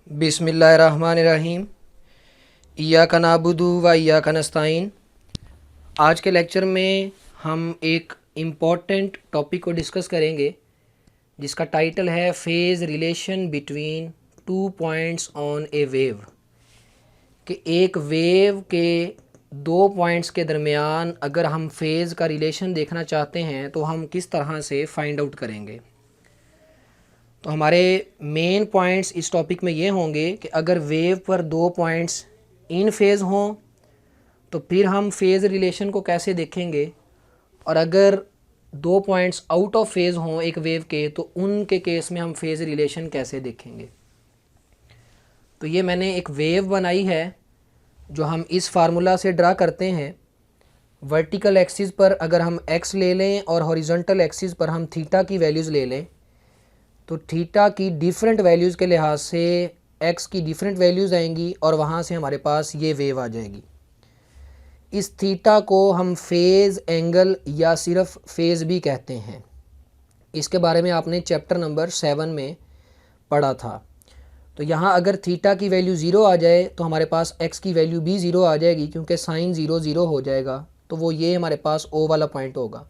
बिस्मिल्लाहिर्रहमानिर्रहीम। इय्याका नअबुदु व इय्याका नस्तईन। आज के लेक्चर में हम एक इम्पॉर्टेंट टॉपिक को डिस्कस करेंगे जिसका टाइटल है phase relation between two points on A wave. कि एक वेव के दो पॉइंट्स के दरमियान अगर हम फेज़ का रिलेशन देखना चाहते हैं तो हम किस तरह से फाइंड आउट करेंगे। तो हमारे मेन पॉइंट्स इस टॉपिक में ये होंगे कि अगर वेव पर दो पॉइंट्स इन फेज़ हों तो फिर हम फेज़ रिलेशन को कैसे देखेंगे, और अगर दो पॉइंट्स आउट ऑफ फेज़ हों एक वेव के तो उनके केस में हम फेज़ रिलेशन कैसे देखेंगे। तो ये मैंने एक वेव बनाई है जो हम इस फार्मूला से ड्रा करते हैं। वर्टिकल एक्सिस पर अगर हम x ले लें और हॉरिजॉन्टल एक्सिस पर हम थीटा की वैल्यूज़ ले लें तो थीटा की डिफरेंट वैल्यूज़ के लिहाज से x की डिफरेंट वैल्यूज़ आएंगी और वहाँ से हमारे पास ये वेव आ जाएगी। इस थीटा को हम फेज़ एंगल या सिर्फ फेज़ भी कहते हैं। इसके बारे में आपने चैप्टर नंबर 7 में पढ़ा था। तो यहाँ अगर थीटा की वैल्यू ज़ीरो आ जाए तो हमारे पास x की वैल्यू भी ज़ीरो आ जाएगी, क्योंकि साइन ज़ीरो ज़ीरो हो जाएगा तो वो ये हमारे पास O वाला पॉइंट होगा।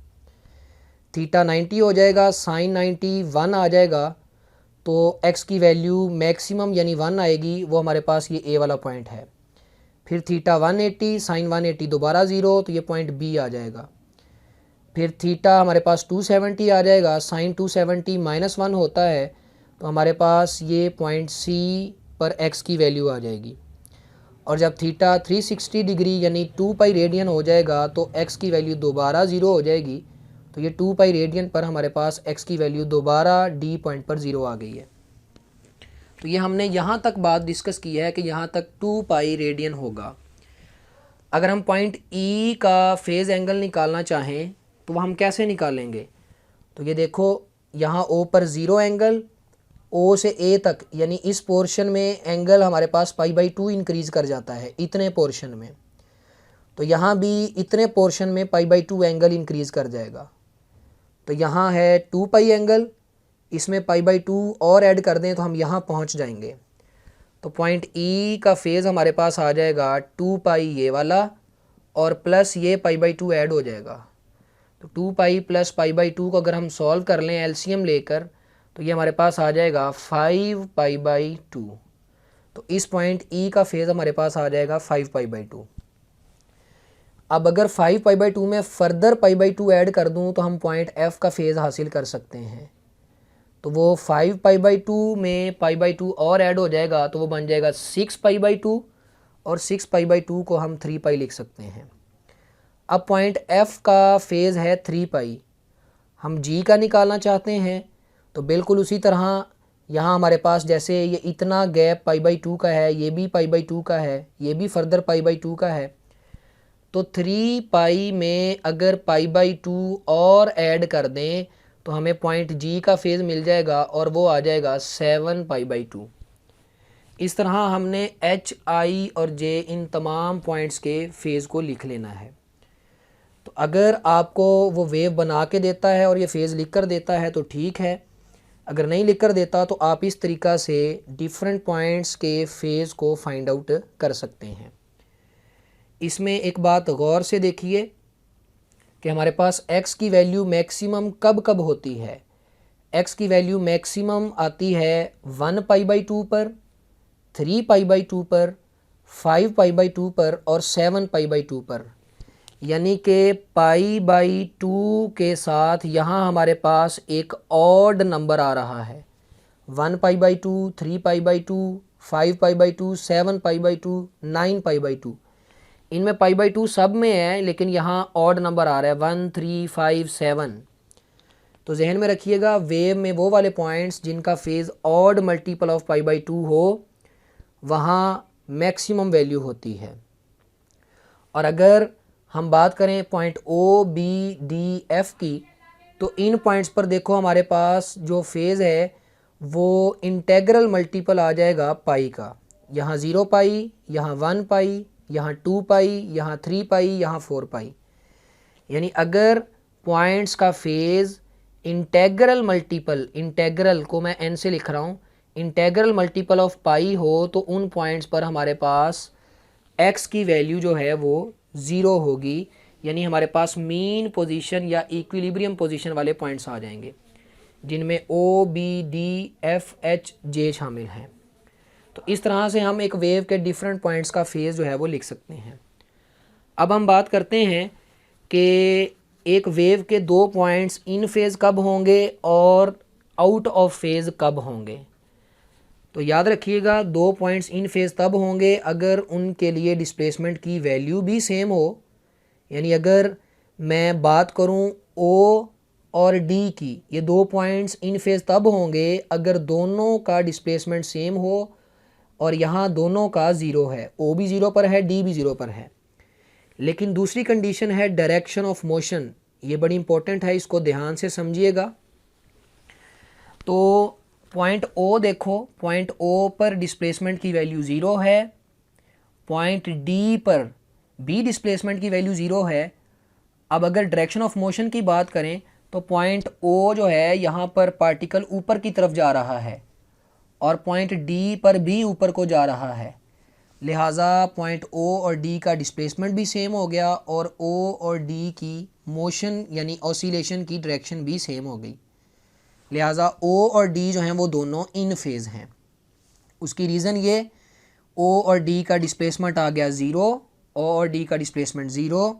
थीटा 90 हो जाएगा, साइन 90 1 आ जाएगा तो x की वैल्यू मैक्सिमम यानी 1 आएगी, वो हमारे पास ये A वाला पॉइंट है। फिर थीटा 180 साइन 180 दोबारा ज़ीरो तो ये पॉइंट B आ जाएगा। फिर थीटा हमारे पास 270 आ जाएगा, साइन 270 -1 होता है तो हमारे पास ये पॉइंट C पर x की वैल्यू आ जाएगी। और जब थीटा 360 डिग्री यानी 2 पाई रेडियन हो जाएगा तो x की वैल्यू दोबारा ज़ीरो हो जाएगी। तो ये 2 पाई रेडियन पर हमारे पास x की वैल्यू दोबारा D पॉइंट पर ज़ीरो आ गई है। तो ये हमने यहाँ तक बात डिस्कस की है कि यहाँ तक 2 पाई रेडियन होगा। अगर हम पॉइंट E का फेज़ एंगल निकालना चाहें तो वह हम कैसे निकालेंगे। तो ये देखो, यहाँ O पर ज़ीरो एंगल, O से A तक यानी इस पोर्शन में एंगल हमारे पास π/2 इंक्रीज़ कर जाता है इतने पोर्शन में। तो यहाँ भी इतने पोर्शन में π/2 एंगल इंक्रीज़ कर जाएगा। तो यहाँ है 2 पाई एंगल, इसमें π/2 और ऐड कर दें तो हम यहाँ पहुँच जाएंगे। तो पॉइंट E का फेज़ हमारे पास आ जाएगा 2 पाई ये वाला और प्लस ये π/2 ऐड हो जाएगा। तो 2 पाई प्लस π/2 को अगर हम सॉल्व कर लें एलसीएम लेकर तो ये हमारे पास आ जाएगा 5 π/2। तो इस पॉइंट E का फेज़ हमारे पास आ जाएगा 5 π/2। अब अगर 5 π/2 में फर्दर π/2 ऐड कर दूं तो हम पॉइंट F का फेज़ हासिल कर सकते हैं। तो वो 5 π/2 में π/2 और ऐड हो जाएगा तो वो बन जाएगा 6 π/2 और 6 π/2 को हम 3 पाई लिख सकते हैं। अब पॉइंट F का फेज़ है 3 पाई, हम G का निकालना चाहते हैं तो बिल्कुल उसी तरह यहाँ हमारे पास जैसे ये इतना गैप π/2 का है, ये भी π/2 का है, ये भी फर्दर π/2 का है। तो 3 पाई में अगर π/2 और ऐड कर दें तो हमें पॉइंट G का फेज़ मिल जाएगा और वो आ जाएगा 7 π/2। इस तरह हमने H, I और J इन तमाम पॉइंट्स के फेज़ को लिख लेना है। तो अगर आपको वो वेव बना के देता है और ये फेज़ लिख कर देता है तो ठीक है, अगर नहीं लिख कर देता तो आप इस तरीक़ा से डिफरेंट पॉइंट्स के फेज़ को फाइंड आउट कर सकते हैं। इसमें एक बात गौर से देखिए कि हमारे पास x की वैल्यू मैक्सिमम कब कब होती है। x की वैल्यू मैक्सिमम आती है 1 π/2 पर, 3 π/2 पर, 5 π/2 पर और 7 π/2 पर। यानी कि π/2 के साथ यहाँ हमारे पास एक ऑड नंबर आ रहा है। 1 π/2, 3 π/2, 5 π/2, 7 π/2, 9 π/2। इनमें π/2 सब में है लेकिन यहाँ ऑड नंबर आ रहा है 1, 3, 5, 7। तो जहन में रखिएगा, वेव में वो वाले पॉइंट्स जिनका फेज़ ऑड मल्टीपल ऑफ π/2 हो वहाँ मैक्सिमम वैल्यू होती है। और अगर हम बात करें point O, B, D, F की तो इन पॉइंट्स पर देखो हमारे पास जो फेज़ है वो इंटेग्रल मल्टीपल आ जाएगा पाई का। यहाँ 0 पाई, यहाँ 1 पाई, यहाँ 2 पाई, यहाँ 3 पाई, यहाँ 4 पाई। यानी अगर पॉइंट्स का फेज़ इंटेग्रल मल्टीपल, इंटेग्रल को मैं n से लिख रहा हूँ, इंटेग्रल मल्टीपल ऑफ पाई हो तो उन पॉइंट्स पर हमारे पास x की वैल्यू जो है वो 0 होगी, यानी हमारे पास मीन पोजीशन या इक्विलिब्रियम पोजीशन वाले पॉइंट्स आ जाएंगे जिनमें O, B, D, F, H, J शामिल हैं। तो इस तरह से हम एक वेव के डिफरेंट पॉइंट्स का फेज़ जो है वो लिख सकते हैं। अब हम बात करते हैं कि एक वेव के दो पॉइंट्स इन फेज़ कब होंगे और आउट ऑफ फेज़ कब होंगे। तो याद रखिएगा, दो पॉइंट्स इन फेज़ तब होंगे अगर उनके लिए डिस्प्लेसमेंट की वैल्यू भी सेम हो। यानी अगर मैं बात करूं O और D की, ये दो पॉइंट्स इन फेज़ तब होंगे अगर दोनों का डिस्प्लेसमेंट सेम हो और यहाँ दोनों का 0 है, O भी 0 पर है, D भी 0 पर है। लेकिन दूसरी कंडीशन है डायरेक्शन ऑफ मोशन, ये बड़ी इंपॉर्टेंट है, इसको ध्यान से समझिएगा। तो पॉइंट O देखो, पॉइंट O पर डिस्प्लेसमेंट की वैल्यू 0 है, पॉइंट D पर भी डिस्प्लेसमेंट की वैल्यू 0 है। अब अगर डायरेक्शन ऑफ मोशन की बात करें तो पॉइंट O जो है यहाँ पर पार्टिकल ऊपर की तरफ जा रहा है और पॉइंट D पर भी ऊपर को जा रहा है, लिहाजा पॉइंट O और D का डिस्प्लेसमेंट भी सेम हो गया और O और D की मोशन यानी ऑसिलेशन की डायरेक्शन भी सेम हो गई। लिहाजा O और D जो हैं वो दोनों इन फेज़ हैं। उसकी रीज़न ये, O और D का डिस्प्लेसमेंट आ गया 0, O और D का डिस्प्लेसमेंट 0,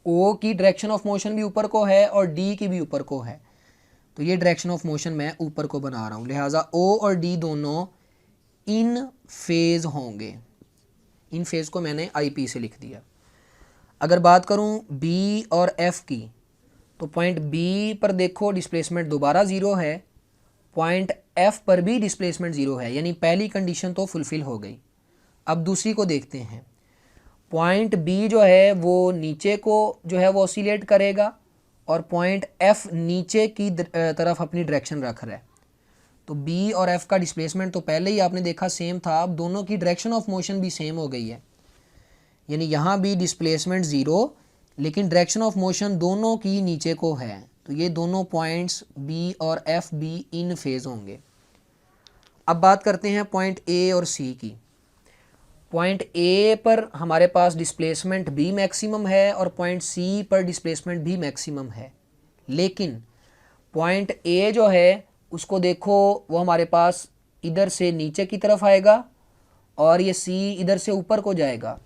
O की डायरेक्शन ऑफ मोशन भी ऊपर को है और D की भी ऊपर को है, तो ये डायरेक्शन ऑफ मोशन मैं ऊपर को बना रहा हूँ, लिहाजा O और D दोनों इन फेज़ होंगे। इन फेज़ को मैंने IP से लिख दिया। अगर बात करूँ B और F की, तो पॉइंट B पर देखो डिस्प्लेसमेंट दोबारा 0 है, पॉइंट F पर भी डिस्प्लेसमेंट 0 है, यानी पहली कंडीशन तो फुलफ़िल हो गई। अब दूसरी को देखते हैं। पॉइंट B जो है वो नीचे को जो है वो ऑसिलेट करेगा और पॉइंट F नीचे की तरफ अपनी डायरेक्शन रख रहा है। तो B और F का डिस्प्लेसमेंट तो पहले ही आपने देखा सेम था, अब दोनों की डायरेक्शन ऑफ मोशन भी सेम हो गई है, यानी यहाँ भी डिस्प्लेसमेंट 0 लेकिन डायरेक्शन ऑफ मोशन दोनों की नीचे को है। तो ये दोनों पॉइंट्स B और F भी इन फेज़ होंगे। अब बात करते हैं पॉइंट A और C की। पॉइंट A पर हमारे पास डिस्प्लेसमेंट भी मैक्सिमम है और पॉइंट C पर डिस्प्लेसमेंट भी मैक्सिमम है, लेकिन पॉइंट A जो है उसको देखो वो हमारे पास इधर से नीचे की तरफ आएगा और ये C इधर से ऊपर को जाएगा,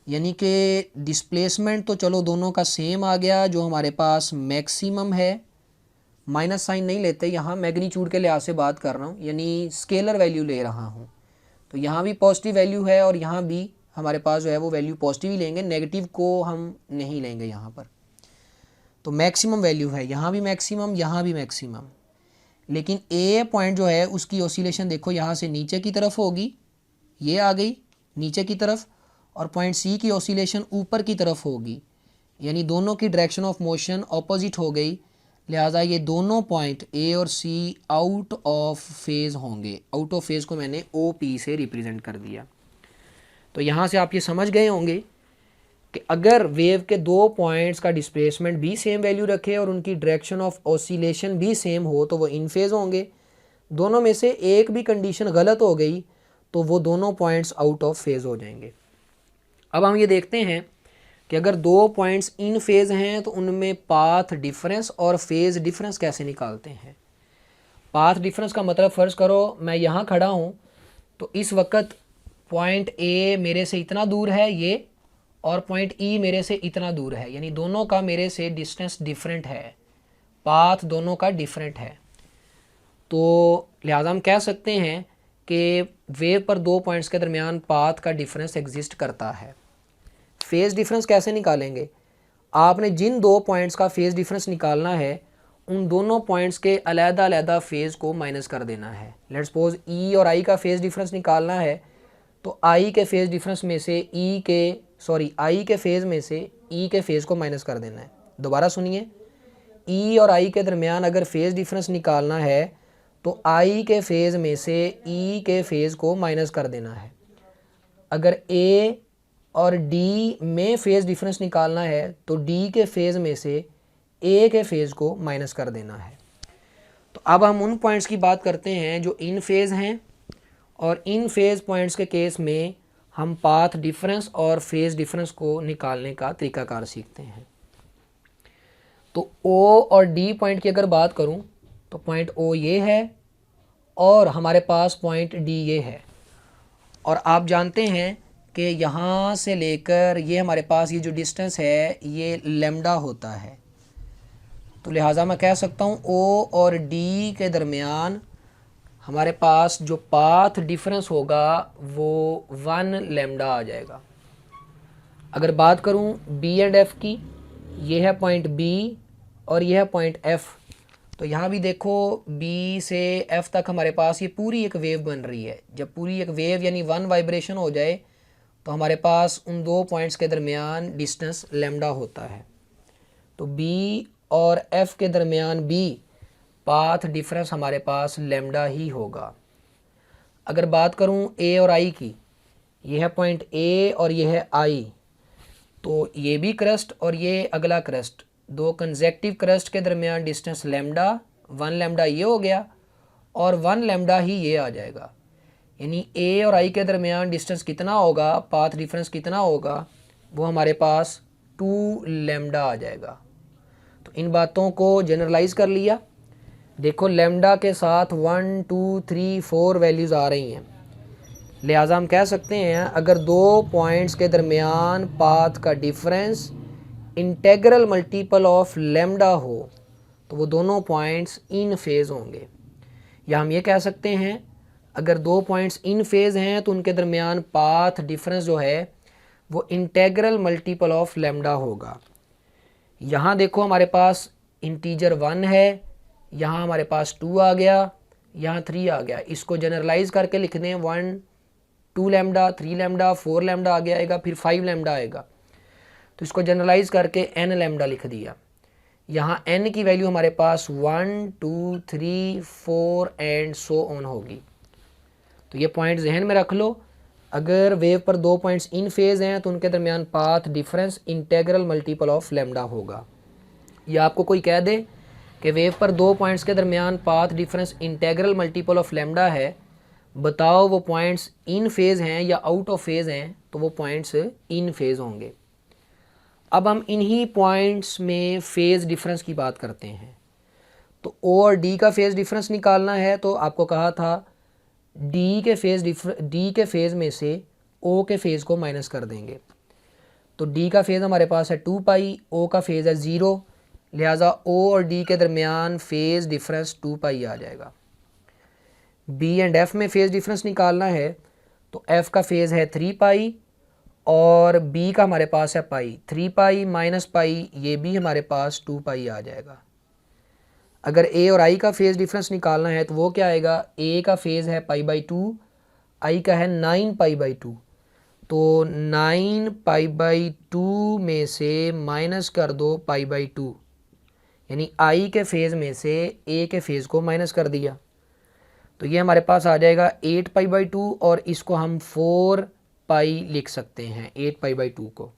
यानी कि डिस्प्लेसमेंट तो चलो दोनों का सेम आ गया, जो हमारे पास मैक्सिमम है, माइनस साइन नहीं लेते यहाँ, मैग्नीट्यूड के लिहाज से बात कर रहा हूँ, यानी स्केलर वैल्यू ले रहा हूँ। तो यहाँ भी पॉजिटिव वैल्यू है और यहाँ भी हमारे पास जो है वो वैल्यू पॉजिटिव ही लेंगे, नेगेटिव को हम नहीं लेंगे यहाँ पर। तो मैक्सिमम वैल्यू है, यहाँ भी मैक्सिमम, यहाँ भी मैक्सिमम, लेकिन A पॉइंट जो है उसकी ऑसिलेशन देखो यहाँ से नीचे की तरफ होगी, ये आ गई नीचे की तरफ, और पॉइंट C की ऑसिलेशन ऊपर की तरफ होगी, यानी दोनों की डायरेक्शन ऑफ मोशन ऑपोजिट हो गई, लिहाजा ये दोनों पॉइंट A और C आउट ऑफ फेज़ होंगे। आउट ऑफ फेज़ को मैंने OP से रिप्रेजेंट कर दिया। तो यहाँ से आप ये समझ गए होंगे कि अगर वेव के दो पॉइंट्स का डिस्प्लेसमेंट भी सेम वैल्यू रखे और उनकी डायरेक्शन ऑफ ऑसिलेशन भी सेम हो तो वो इन फेज़ होंगे। दोनों में से एक भी कंडीशन गलत हो गई तो वो दोनों पॉइंट्स आउट ऑफ फेज़ हो जाएंगे। अब हम ये देखते हैं कि अगर दो पॉइंट्स इन फेज़ हैं तो उनमें पाथ डिफरेंस और फेज़ डिफरेंस कैसे निकालते हैं। पाथ डिफरेंस का मतलब फ़र्ज़ करो मैं यहाँ खड़ा हूँ तो इस वक्त पॉइंट A मेरे से इतना दूर है ये, और पॉइंट E मेरे से इतना दूर है, यानी दोनों का मेरे से डिस्टेंस डिफरेंट है, पाथ दोनों का डिफरेंट है। तो लिहाजा हम कह सकते हैं कि वेव पर दो पॉइंट्स के दरमियान पाथ का डिफरेंस एग्जिस्ट करता है। फेज़ डिफरेंस कैसे निकालेंगे, आपने जिन दो पॉइंट्स का फेज़ डिफरेंस निकालना है उन दोनों पॉइंट्स के अलग-अलग फेज़ को माइनस कर देना है। लेट्स सपोज E और I का फेज़ डिफरेंस निकालना है तो I के फेज़ डिफरेंस में से I के फेज़ में से E के फेज़ को माइनस कर देना है। दोबारा सुनिए, E और I के दरमियान अगर फेज़ डिफरेंस निकालना है तो I के फेज़ में से E के फेज़ को माइनस कर देना है। अगर A और D में फेज़ डिफरेंस निकालना है तो D के फेज़ में से A के फेज़ को माइनस कर देना है। तो अब हम उन पॉइंट्स की बात करते हैं जो इन फेज़ हैं, और इन फेज़ पॉइंट्स के केस में हम पाथ डिफरेंस और फेज़ डिफरेंस को निकालने का तरीकाकार सीखते हैं। तो ओ और डी पॉइंट की अगर बात करूं तो पॉइंट ओ ये है और हमारे पास पॉइंट डी ये है, और आप जानते हैं कि यहाँ से लेकर ये हमारे पास ये जो डिस्टेंस है ये लेमडा होता है। तो लिहाजा मैं कह सकता हूँ ओ और डी के दरमियान हमारे पास जो पाथ डिफरेंस होगा वो 1 लेमडा आ जाएगा। अगर बात करूँ बी एंड एफ़ की, ये है पॉइंट बी और ये है पॉइंट एफ़। तो यहाँ भी देखो बी से एफ़ तक हमारे पास ये पूरी एक वेव बन रही है। जब पूरी एक वेव यानी 1 वाइब्रेशन हो जाए तो हमारे पास उन दो पॉइंट्स के दरमियान डिस्टेंस लेमडा होता है। तो बी और एफ़ के दरमियान भी पाथ डिफरेंस हमारे पास लेमडा ही होगा। अगर बात करूं ए और आई की, ये है पॉइंट ए और ये है आई, तो ये भी क्रस्ट और ये अगला क्रस्ट, दो कंसेक्टिव क्रस्ट के दरमियान डिस्टेंस लेमडा, 1 लेमडा ये हो गया और 1 लेमडा ही ये आ जाएगा। यानी ए और आई के दरमियान डिस्टेंस कितना होगा, पाथ डिफरेंस कितना होगा, वो हमारे पास 2 लेमडा आ जाएगा। तो इन बातों को जनरलाइज कर लिया। देखो लेमडा के साथ 1 2 3 4 वैल्यूज़ आ रही हैं, लिहाजा हम कह सकते हैं अगर दो पॉइंट्स के दरमियान पाथ का difference integral multiple of lambda हो तो वो दोनों पॉइंट्स इन फेज़ होंगे। या हम ये कह सकते हैं अगर दो पॉइंट्स इन फेज़ हैं तो उनके दरमियान पाथ डिफरेंस जो है वो इंटेग्रल मल्टीपल ऑफ लेमडा होगा। यहाँ देखो हमारे पास इंटीजर 1 है, यहाँ हमारे पास 2 आ गया, यहाँ 3 आ गया। इसको जनरलाइज करके लिख दें 1 2 लेमडा, 3 लेमडा, 4 लेमडा आगे आएगा, फिर 5 लेमडा आएगा। तो इसको जनरलाइज करके n लेमडा लिख दिया। यहाँ n की वैल्यू हमारे पास 1 2 3 4 एंड सो ऑन होगी। तो ये पॉइंट जहन में रख लो। अगर वेव पर दो पॉइंट्स इन फेज़ हैं तो उनके दरमियान path difference integral multiple of lambda होगा। या आपको कोई कह दे कि वेव पर दो पॉइंट्स के दरमियान path difference integral multiple of lambda है, बताओ वो पॉइंट्स इन फेज़ हैं या आउट ऑफ फेज़ हैं, तो वो पॉइंट्स इन फेज़ होंगे। अब हम इन्हीं पॉइंट्स में फ़ेज़ डिफरेंस की बात करते हैं। तो ओ और डी का फ़ेज़ डिफरेंस निकालना है, तो आपको कहा था डी के फ़ेज़ में से ओ के फ़ेज़ को माइनस कर देंगे। तो डी का फ़ेज़ हमारे पास है 2 पाई, ओ का फ़ेज़ है 0, लिहाजा ओ और डी के दरमियान फ़ेज़ डिफरेंस 2 पाई आ जाएगा। बी एंड एफ़ में फ़ेज़ डिफरेंस निकालना है, तो एफ़ का फ़ेज़ है 3 पाई और बी का हमारे पास है पाई। 3 पाई माइनस पाई ये भी हमारे पास 2 पाई आ जाएगा। अगर ए और आई का फ़ेज़ डिफरेंस निकालना है तो वो क्या आएगा, ए का फ़ेज़ है पाई बाई 2, आई का है 9 पाई बाई 2। तो 9 पाई बाई 2 में से माइनस कर दो पाई बाई 2, यानी आई के फ़ेज़ में से ए के फ़ेज़ को माइनस कर दिया। तो ये हमारे पास आ जाएगा 8 पाई बाई 2 और इसको हम 4 पाई लिख सकते हैं, 8 पाई बाई 2 को।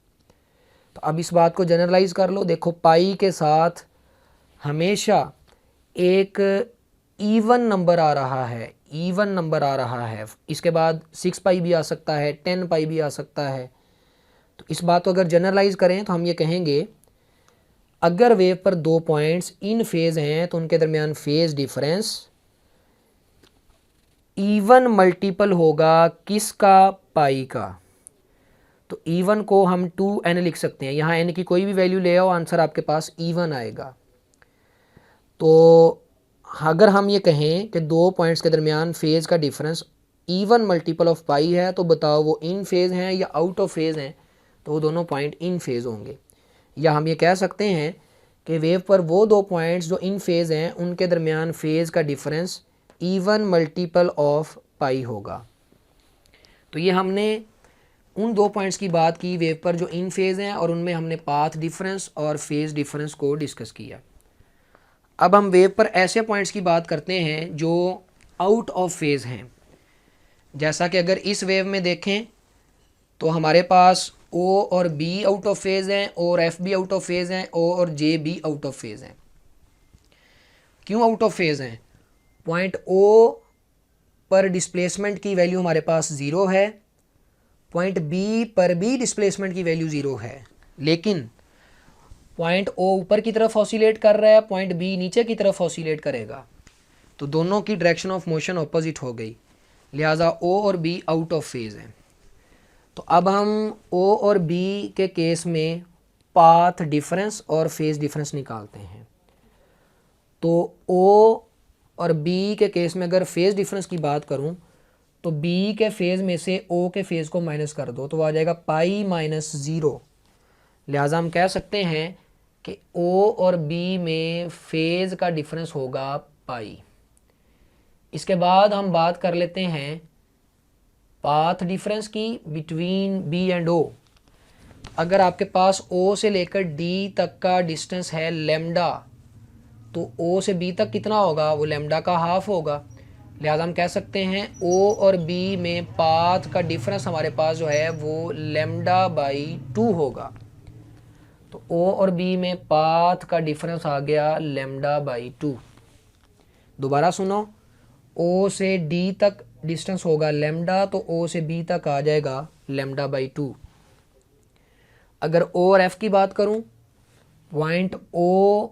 तो अब इस बात को जनरलाइज कर लो। देखो पाई के साथ हमेशा एक इवन नंबर आ रहा है, इवन नंबर आ रहा है। इसके बाद 6 पाई भी आ सकता है, 10 पाई भी आ सकता है। तो इस बात को अगर जनरलाइज करें तो हम ये कहेंगे अगर वेव पर दो पॉइंट्स इन फेज़ हैं तो उनके दरमियान फेज़ डिफरेंस इवन मल्टीपल होगा किसका, पाई का। तो इवन को हम 2n लिख सकते हैं। यहाँ n की कोई भी वैल्यू ले आओ, आंसर आपके पास इवन आएगा। तो अगर हम ये कहें कि दो पॉइंट्स के दरमियान फेज़ का डिफरेंस इवन मल्टीपल ऑफ पाई है, तो बताओ वो इन फेज़ हैं या आउट ऑफ फेज़ हैं, तो वो दोनों पॉइंट इन फेज़ होंगे। या हम ये कह सकते हैं कि वेव पर वो दो पॉइंट्स जो इन फेज़ हैं उनके दरमियान फेज़ का difference even multiple of pi होगा। तो ये हमने उन दो पॉइंट्स की बात की वेव पर जो इन फेज़ हैं और उनमें हमने पाथ डिफरेंस और फेज़ डिफरेंस को डिस्कस किया। अब हम वेव पर ऐसे पॉइंट्स की बात करते हैं जो आउट ऑफ फेज़ हैं। जैसा कि अगर इस वेव में देखें तो हमारे पास ओ और बी आउट ऑफ फेज़ हैं और एफ भी आउट ऑफ फेज़ हैं, ओ और जे भी आउट ऑफ फेज़ हैं। क्यों आउट ऑफ फेज़ हैं? पॉइंट ओ पर डिस्प्लेसमेंट की वैल्यू हमारे पास 0 है, पॉइंट बी पर भी डिस्प्लेसमेंट की वैल्यू 0 है, लेकिन पॉइंट ओ ऊपर की तरफ ऑसिलेट कर रहा है, पॉइंट बी नीचे की तरफ ऑसिलेट करेगा, तो दोनों की डायरेक्शन ऑफ मोशन ऑपोजिट हो गई, लिहाजा ओ और बी आउट ऑफ फेज हैं। तो अब हम ओ और बी के केस में पाथ डिफरेंस और फेज डिफरेंस निकालते हैं। तो ओ और बी के केस में अगर फेज डिफरेंस की बात करूं तो बी के फेज में से ओ के फेज को माइनस कर दो तो आ जाएगा पाई माइनस 0। लिहाजा हम कह सकते हैं कि ओ और बी में फेज का डिफरेंस होगा पाई। इसके बाद हम बात कर लेते हैं पाथ डिफरेंस की बिटवीन बी एंड ओ। अगर आपके पास ओ से लेकर डी तक का डिस्टेंस है लेमडा, तो ओ से बी तक कितना होगा, वो लेमडा का हाफ होगा। लिहाजा हम कह सकते हैं ओ और बी में पाथ का डिफरेंस हमारे पास जो है वो लेमडा बाई 2 होगा। तो ओ और बी में पाथ का डिफरेंस आ गया लेमडा बाई 2। दोबारा सुनो, ओ से डी तक डिस्टेंस होगा लेमडा, तो ओ से बी तक आ जाएगा लेमडा बाई 2। अगर ओ और एफ की बात करूं, पॉइंट ओ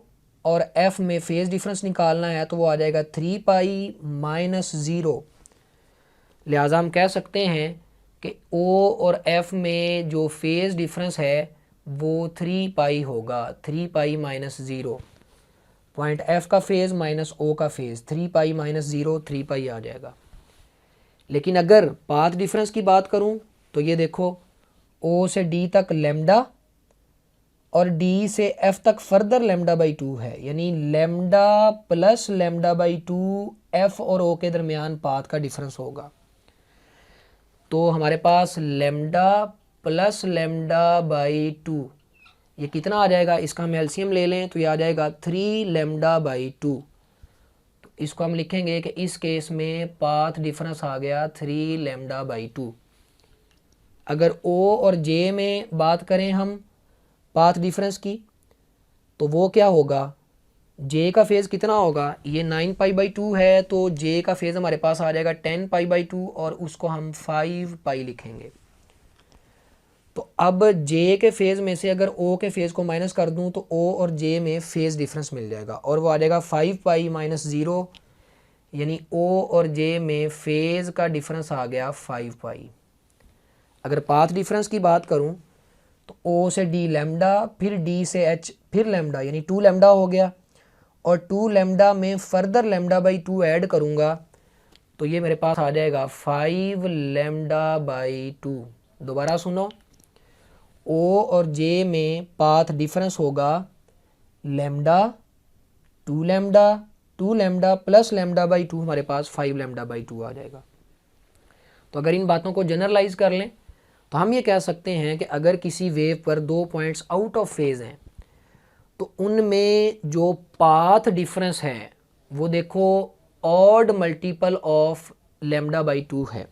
और एफ में फेज डिफरेंस निकालना है तो वो आ जाएगा 3 पाई माइनस 0। लिहाजा हम कह सकते हैं कि ओ और एफ में जो फेज डिफरेंस है वो 3 पाई होगा, 3 पाई माइनस 0। पॉइंट एफ का फेज माइनस ओ का फेज, 3 पाई माइनस 0, 3 पाई आ जाएगा। लेकिन अगर पाथ डिफरेंस की बात करूं तो ये देखो, ओ से डी तक लेमडा और डी से एफ तक फर्दर लेमडा बाई 2 है, यानी lambda plus lambda by 2 F और ओ के दरमियान पाथ का डिफरेंस होगा। तो हमारे पास लेमडा प्लस लेमडा बाई 2 ये कितना आ जाएगा, इसका हम एलसीएम ले लें तो ये आ जाएगा 3 लेमडा बाई 2। तो इसको हम लिखेंगे कि इस केस में पाथ डिफरेंस आ गया 3 लेमडा बाई 2। अगर ओ और जे में बात करें हम पाथ डिफरेंस की, तो वो क्या होगा, जे का फेज़ कितना होगा, ये 9 पाई बाई 2 है, तो जे का फेज़ हमारे पास आ जाएगा 10 पाई बाई 2 और उसको हम 5 पाई लिखेंगे। तो अब जे के फेज़ में से अगर ओ के फेज़ को माइनस कर दूं तो ओ और जे में फेज़ डिफरेंस मिल जाएगा और वो आ जाएगा 5 पाई माइनस 0, यानी ओ और जे में फेज़ का डिफरेंस आ गया 5 पाई। अगर पाथ डिफरेंस की बात करूं तो ओ से डी लेमडा, फिर डी से एच, फिर लेमडा, यानी 2 लेमडा हो गया और 2 लेमडा में फर्दर लेमडा बाई 2 ऐड करूँगा तो ये मेरे पास आ जाएगा 5 लेमडा बाई 2। दोबारा सुनो, ओ और जे में पाथ डिफरेंस होगा lambda 2 lambda 2 lambda plus lambda by 2, हमारे पास 5 लेमडा बाई 2 आ जाएगा। तो अगर इन बातों को जनरलाइज कर लें तो हम ये कह सकते हैं कि अगर किसी वेव पर 2 पॉइंट्स आउट ऑफ फेज हैं तो उनमें जो पाथ डिफरेंस है वो देखो odd multiple of lambda by 2 है,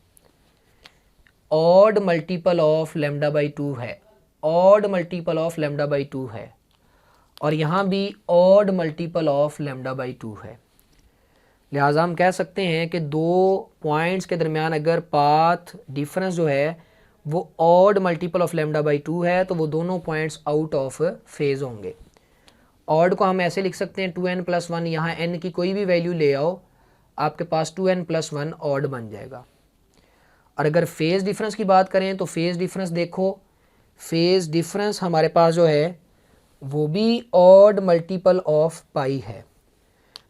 odd multiple of lambda by 2 है, odd multiple of lambda by 2 है, और यहाँ भी odd multiple of lambda by 2 है। लिहाजा हम कह सकते हैं कि 2 पॉइंट्स के दरमियान अगर पाथ डिफरेंस जो है वो odd multiple of lambda by 2 है तो वो दोनों पॉइंट्स आउट ऑफ फेज होंगे। ऑड को हम ऐसे लिख सकते हैं 2n प्लस 1, यहाँ n की कोई भी वैल्यू ले आओ आपके पास 2n प्लस 1 ऑड बन जाएगा। और अगर फेज डिफरेंस की बात करें तो फेज डिफरेंस देखो, फेज डिफरेंस हमारे पास जो है वो भी ऑड मल्टीपल ऑफ पाई है।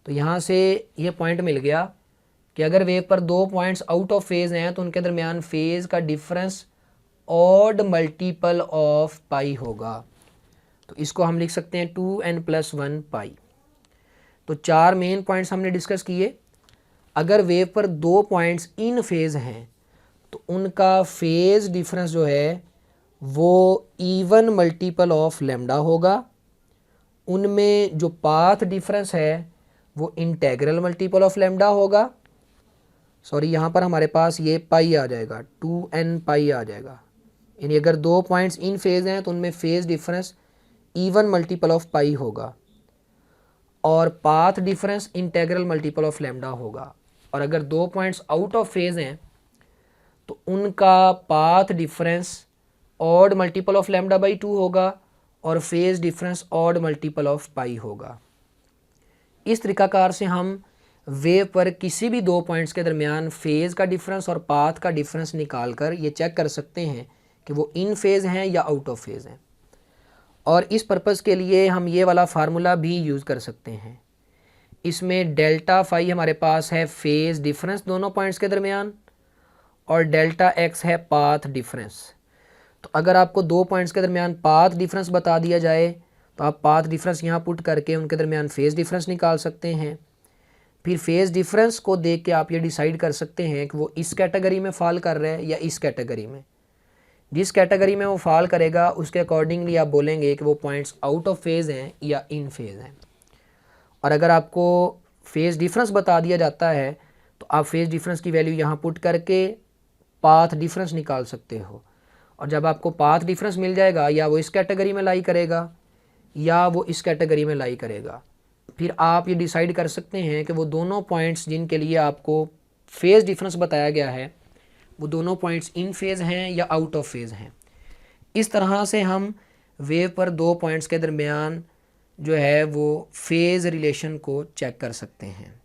तो यहाँ से ये पॉइंट मिल गया कि अगर वेव पर 2 पॉइंट्स आउट ऑफ फेज हैं तो उनके दरमियान फेज का difference odd multiple of pi होगा। तो इसको हम लिख सकते हैं 2n प्लस 1 पाई। तो 4 मेन पॉइंट्स हमने डिस्कस किए। अगर वेव पर 2 पॉइंट्स इन फेज हैं तो उनका फेज डिफरेंस जो है वो इवन मल्टीपल ऑफ लेमडा होगा। उनमें जो पाथ डिफरेंस है वो इंटेग्रल मल्टीपल ऑफ लेमडा होगा। सॉरी, यहाँ पर हमारे पास ये पाई आ जाएगा, 2n पाई आ जाएगा। यानी अगर 2 पॉइंट्स इन फेज हैं तो उनमें phase difference even multiple of pi होगा। और path difference integral multiple of lambda होगा। और अगर दो पॉइंट्स आउट ऑफ फेज हैं तो उनका path difference odd multiple of lambda by 2 होगा और phase difference odd multiple of pi होगा। इस तरीकाकार से हम वेव पर किसी भी दो पॉइंट्स के दरमियान फेज़ का डिफरेंस और पाथ का डिफरेंस निकाल कर ये चेक कर सकते हैं कि वो इन फेज़ हैं या आउट ऑफ फेज़ हैं। और इस पर्पज़ के लिए हम ये वाला फार्मूला भी यूज़ कर सकते हैं। इसमें डेल्टा फाई हमारे पास है फेज़ डिफरेंस दोनों पॉइंट्स के दरमियान और डेल्टा एक्स है पाथ डिफरेंस। तो अगर आपको दो पॉइंट्स के दरमियान पाथ डिफरेंस बता दिया जाए तो आप पाथ डिफरेंस यहाँ पुट करके उनके दरमियान फेज़ डिफरेंस निकाल सकते हैं। फिर फेज़ डिफरेंस को देख के आप ये डिसाइड कर सकते हैं कि वो इस कैटेगरी में फॉल कर रहा है या इस कैटेगरी में। जिस कैटेगरी में वो फॉल करेगा उसके अकॉर्डिंगली आप बोलेंगे कि वो पॉइंट्स आउट ऑफ फेज़ हैं या इन फेज़ हैं। और अगर आपको फेज़ डिफरेंस बता दिया जाता है तो आप फेज़ डिफरेंस की वैल्यू यहाँ पुट करके पाथ डिफरेंस निकाल सकते हो। और जब आपको पाथ डिफरेंस मिल जाएगा या वो इस कैटेगरी में लाई करेगा या वो इस कैटेगरी में लाई करेगा, फिर आप ये डिसाइड कर सकते हैं कि वो दोनों पॉइंट्स जिनके लिए आपको फेज़ डिफरेंस बताया गया है वो दोनों पॉइंट्स इन फेज़ हैं या आउट ऑफ फेज़ हैं। इस तरह से हम वेव पर दो पॉइंट्स के दरमियान जो है वो फेज़ रिलेशन को चेक कर सकते हैं।